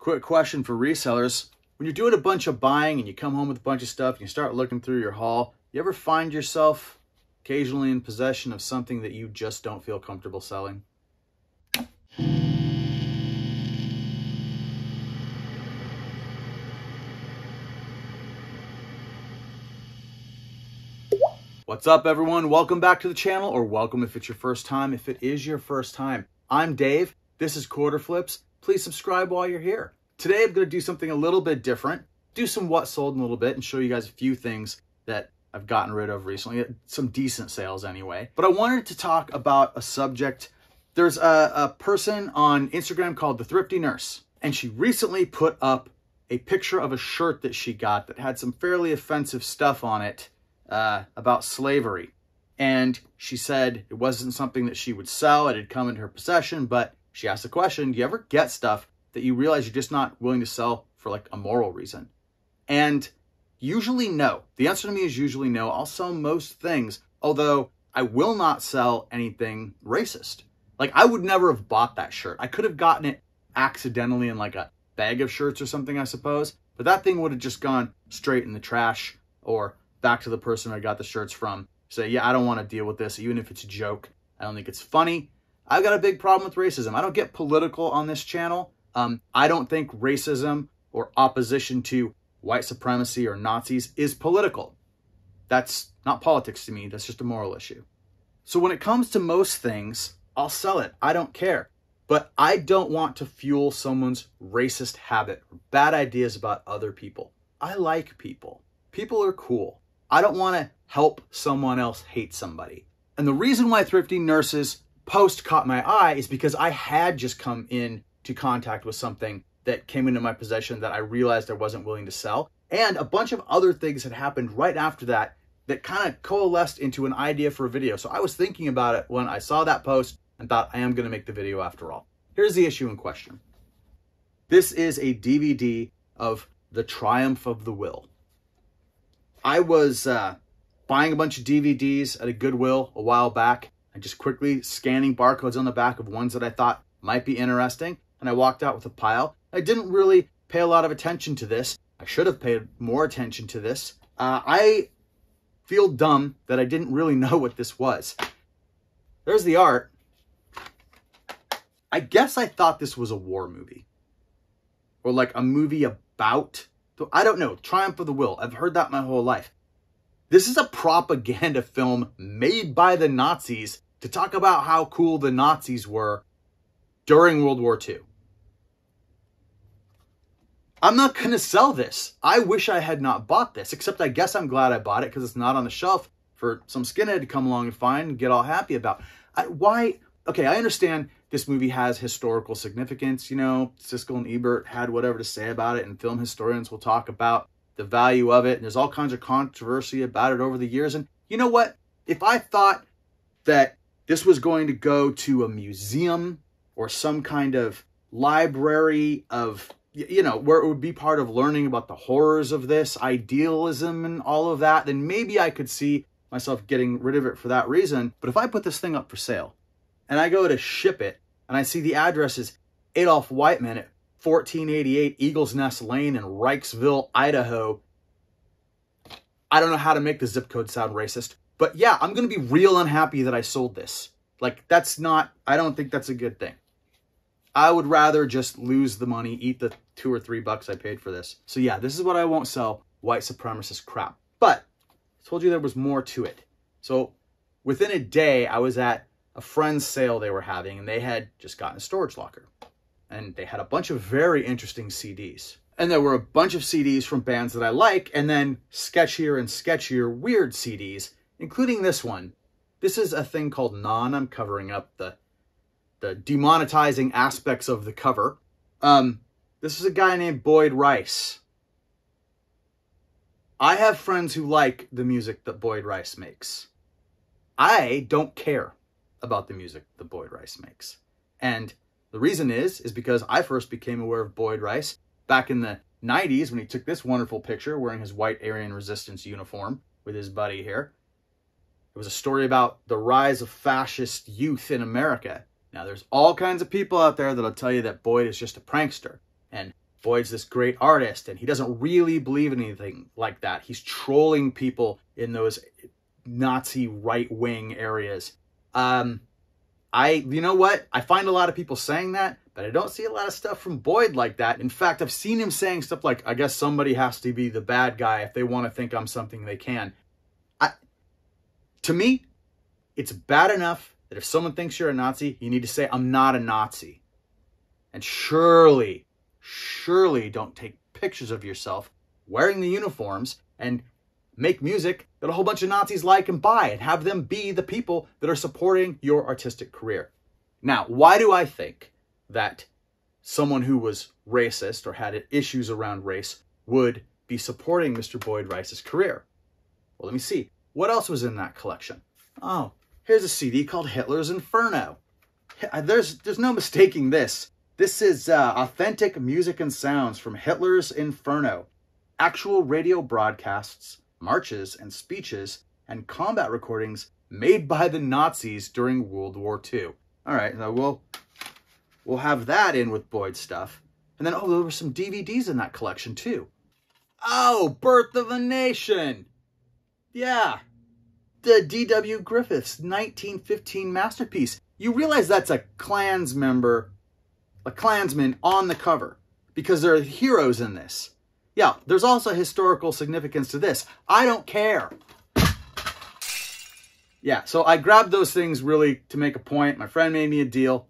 Quick question for resellers. When you're doing a bunch of buying and you come home with a bunch of stuff and you start looking through your haul, you ever find yourself occasionally in possession of something that you just don't feel comfortable selling? What's up, everyone? Welcome back to the channel, or welcome if it's your first time. If it is your first time, I'm Dave. This is Quarter Flips. Please subscribe while you're here. Today, I'm going to do something a little bit different, do some what sold in a little bit, and show you guys a few things that I've gotten rid of recently, some decent sales anyway. But I wanted to talk about a subject. There's a person on Instagram called The Thrifty Nurse, and she recently put up a picture of a shirt that she got that had some fairly offensive stuff on it about slavery. And she said it wasn't something that she would sell. It had come into her possession, but she asked the question, do you ever get stuff that you realize you're just not willing to sell for like a moral reason? And usually no. The answer to me is usually no. I'll sell most things, although I will not sell anything racist. Like, I would never have bought that shirt. I could have gotten it accidentally in like a bag of shirts or something, I suppose, but that thing would have just gone straight in the trash or back to the person I got the shirts from. Say, yeah, I don't want to deal with this, even if it's a joke. I don't think it's funny. I've got a big problem with racism. I don't get political on this channel. I don't think racism or opposition to white supremacy or Nazis is political. That's not politics to me. That's just a moral issue. So when it comes to most things, I'll sell it. I don't care. But I don't want to fuel someone's racist habit or bad ideas about other people. I like people. People are cool. I don't want to help someone else hate somebody. And the reason why Thrifty Nurse's post caught my eye is because I had just come into contact with something that came into my possession that I realized I wasn't willing to sell. And a bunch of other things had happened right after that that kind of coalesced into an idea for a video. So I was thinking about it when I saw that post and thought, I am going to make the video after all. Here's the issue in question. This is a DVD of The Triumph of the Will. I was buying a bunch of DVDs at a Goodwill a while back and just quickly scanning barcodes on the back of ones that I thought might be interesting. And I walked out with a pile. I didn't really pay a lot of attention to this. I should have paid more attention to this. I feel dumb that I didn't really know what this was. There's the art. I guess I thought this was a war movie. Or like a movie about, I don't know, Triumph of the Will. I've heard that my whole life. This is a propaganda film made by the Nazis to talk about how cool the Nazis were during World War II. I'm not going to sell this. I wish I had not bought this, except I guess I'm glad I bought it because it's not on the shelf for some skinhead to come along and find and get all happy about. Why? Okay, I understand this movie has historical significance. You know, Siskel and Ebert had whatever to say about it, and film historians will talk about the value of it. And there's all kinds of controversy about it over the years. And you know what? If I thought that this was going to go to a museum or some kind of library of, you know, where it would be part of learning about the horrors of this, idealism and all of that, then maybe I could see myself getting rid of it for that reason. But if I put this thing up for sale and I go to ship it and I see the address is Adolf Whiteman at 1488 Eagles Nest Lane in Reichsville, Idaho, I don't know how to make the zip code sound racist, but yeah, I'm going to be real unhappy that I sold this. Like, that's not, I don't think that's a good thing. I would rather just lose the money, eat the $2 or $3 I paid for this. So yeah, this is what I won't sell, white supremacist crap. But I told you there was more to it. So within a day, I was at a friend's sale they were having, and they had just gotten a storage locker. And they had a bunch of very interesting CDs. And there were a bunch of CDs from bands that I like, and then sketchier and sketchier weird CDs, including this one. This is a thing called Non. I'm covering up the demonetizing aspects of the cover. This is a guy named Boyd Rice. I have friends who like the music that Boyd Rice makes. I don't care about the music that Boyd Rice makes. And the reason is because I first became aware of Boyd Rice back in the 90s when he took this wonderful picture wearing his white Aryan Resistance uniform with his buddy here. It was a story about the rise of fascist youth in America. Now, there's all kinds of people out there that'll tell you that Boyd is just a prankster. And Boyd's this great artist and he doesn't really believe in anything like that. He's trolling people in those Nazi right-wing areas. You know what? I find a lot of people saying that, but I don't see a lot of stuff from Boyd like that. In fact, I've seen him saying stuff like, I guess somebody has to be the bad guy. If they want to think I'm something, they can. To me, it's bad enough that if someone thinks you're a Nazi, you need to say, I'm not a Nazi. And surely don't take pictures of yourself wearing the uniforms and make music that a whole bunch of Nazis like and buy and have them be the people that are supporting your artistic career. Now, why do I think that someone who was racist or had issues around race would be supporting Mr. Boyd Rice's career? Well, let me see. What else was in that collection? Oh, here's a CD called Hitler's Inferno. There's no mistaking this. This is authentic music and sounds from Hitler's Inferno. Actual radio broadcasts, marches and speeches, and combat recordings made by the Nazis during World War II. All right, so we'll have that in with Boyd's stuff. And then, oh, there were some DVDs in that collection too. Oh, Birth of a Nation. Yeah. The D.W. Griffith's 1915 masterpiece. You realize that's a Klansman on the cover because there are heroes in this. Yeah, there's also historical significance to this. I don't care. Yeah, so I grabbed those things really to make a point. My friend made me a deal.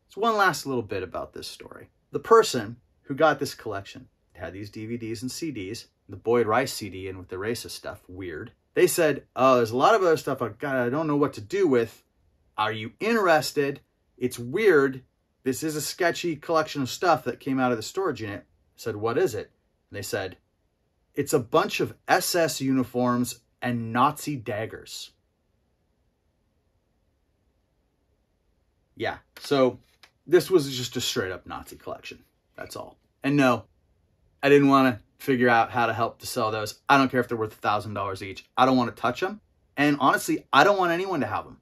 So one last little bit about this story. The person who got this collection had these DVDs and CDs, the Boyd Rice CD in with the racist stuff, weird. They said, oh, there's a lot of other stuff I don't know what to do with. Are you interested? It's weird. This is a sketchy collection of stuff that came out of the storage unit. I said, what is it? And they said, it's a bunch of SS uniforms and Nazi daggers. Yeah, so this was just a straight up Nazi collection. That's all. And no, I didn't want to figure out how to help to sell those. I don't care if they're worth $1,000 each. I don't want to touch them. And honestly, I don't want anyone to have them.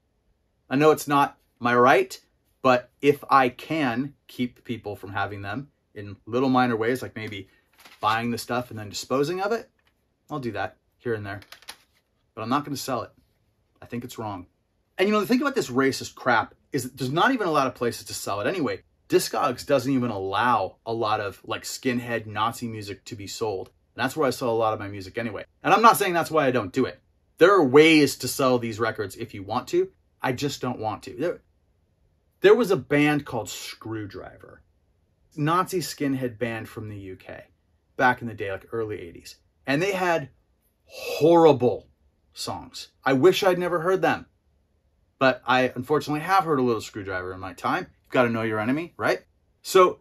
I know it's not my right, but if I can keep people from having them in little minor ways, like maybe buying the stuff and then disposing of it, I'll do that here and there. But I'm not going to sell it. I think it's wrong. And the thing about this racist crap is that there's not even a lot of places to sell it anyway. Discogs doesn't even allow a lot of like skinhead Nazi music to be sold. And that's where I sell a lot of my music anyway. And I'm not saying that's why I don't do it. There are ways to sell these records if you want to. I just don't want to. There was a band called Screwdriver. Nazi skinhead band from the UK. Back in the day, like early 80s. And they had horrible songs. I wish I'd never heard them. But I unfortunately have heard a little Screwdriver in my time. You've got to know your enemy, right? So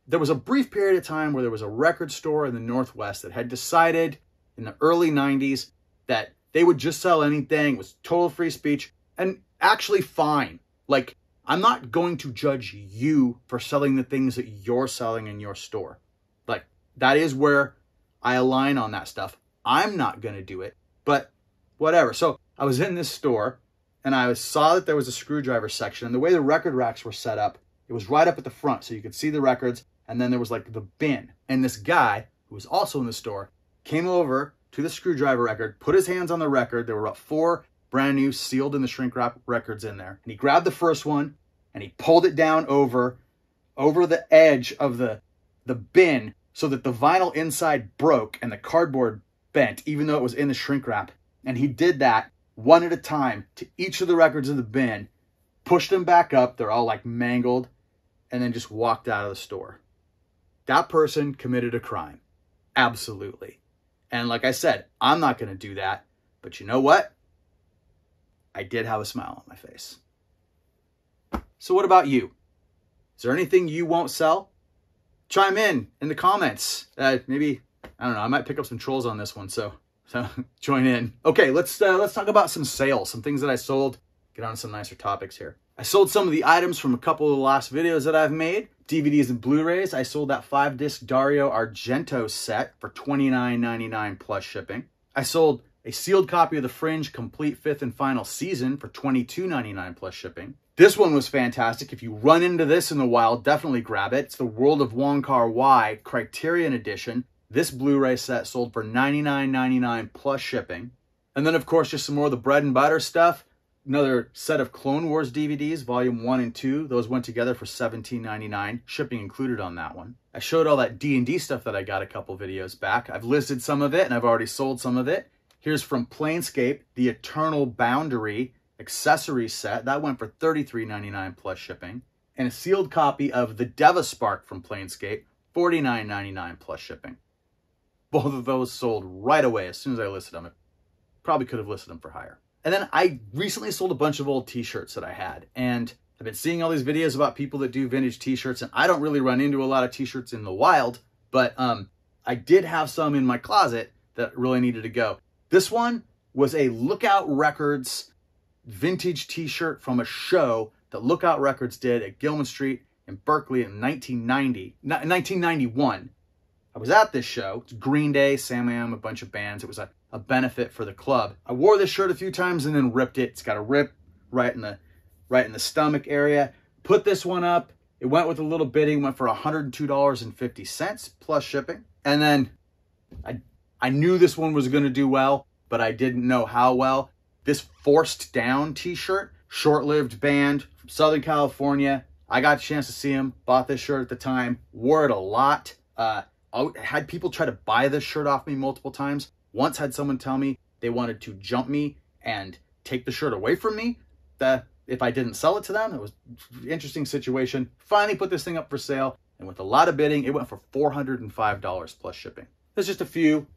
there was a brief period of time where there was a record store in the Northwest that had decided in the early 90s that they would just sell anything. It was total free speech and actually fine. Like, I'm not going to judge you for selling the things that you're selling in your store. Like, that is where I align on that stuff. I'm not going to do it, but whatever. So I was in this store and I saw that there was a Screwdriver section, and the way the record racks were set up, it was right up at the front so you could see the records, and then there was like the bin. And this guy, who was also in the store, came over to the Screwdriver record, put his hands on the record. There were about 4 brand new sealed in the shrink wrap records in there. And he grabbed the first one and he pulled it down over the edge of the bin so that the vinyl inside broke and the cardboard bent, even though it was in the shrink wrap. And he did that one at a time to each of the records in the bin, pushed them back up. They're all like mangled, and then just walked out of the store. That person committed a crime. Absolutely. And like I said, I'm not going to do that. But you know what? I did have a smile on my face. So what about you? Is there anything you won't sell? Chime in the comments. Maybe, I don't know, I might pick up some trolls on this one, so join in. Okay, let's talk about some sales, some things that I sold. Get on to some nicer topics here. I sold some of the items from a couple of the last videos that I've made. DVDs and Blu-rays. I sold that 5-disc Dario Argento set for $29.99 plus shipping. I sold a sealed copy of the Fringe Complete 5th and Final Season for $22.99 plus shipping. This one was fantastic. If you run into this in the wild, definitely grab it. It's the World of Wong Kar-wai Criterion Edition. This Blu-ray set sold for $99.99 plus shipping. And then, of course, just some more of the bread and butter stuff. Another set of Clone Wars DVDs, Volume 1 and 2. Those went together for $17.99, shipping included on that one. I showed all that D&D stuff that I got a couple videos back. I've listed some of it, and I've already sold some of it. Here's from Planescape, the Eternal Boundary accessory set. That went for $33.99 plus shipping. And a sealed copy of the Devaspark from Planescape, $49.99 plus shipping. Both of those sold right away as soon as I listed them. I probably could have listed them for higher. And then I recently sold a bunch of old t-shirts that I had. And I've been seeing all these videos about people that do vintage t-shirts. And I don't really run into a lot of t-shirts in the wild. But I did have some in my closet that really needed to go. This one was a Lookout Records vintage t-shirt from a show that Lookout Records did at Gilman Street in Berkeley in 1991. I was at this show. It's Green Day, Sam Am, a bunch of bands. It was a benefit for the club. I wore this shirt a few times and then ripped it. It's got a rip right in the stomach area. Put this one up. It went with a little bidding, went for $102.50 plus shipping. And then I knew this one was going to do well, but I didn't know how well. This Forced Down t-shirt, short-lived band from Southern California. I got a chance to see him, bought this shirt at the time, wore it a lot. I had people try to buy this shirt off me multiple times. Once had someone tell me they wanted to jump me and take the shirt away from me if I didn't sell it to them. It was an interesting situation. Finally put this thing up for sale, and with a lot of bidding, it went for $405 plus shipping. There's just a few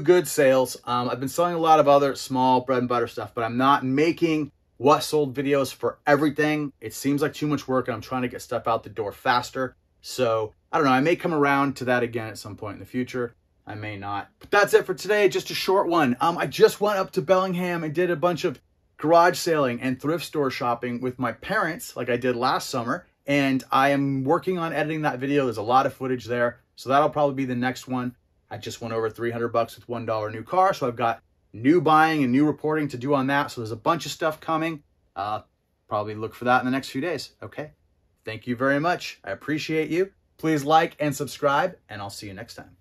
good sales. I've been selling a lot of other small bread and butter stuff, but I'm not making what sold videos for everything. It seems like too much work, and I'm trying to get stuff out the door faster. So I don't know, I may come around to that again at some point in the future. I may not. But that's it for today, just a short one. I just went up to Bellingham and did a bunch of garage sailing and thrift store shopping with my parents like I did last summer. And I am working on editing that video. There's a lot of footage there. So that'll probably be the next one. I just went over $300 with $1 new car. So I've got new buying and new reporting to do on that. So there's a bunch of stuff coming. Probably look for that in the next few days. Okay. Thank you very much. I appreciate you. Please like and subscribe, and I'll see you next time.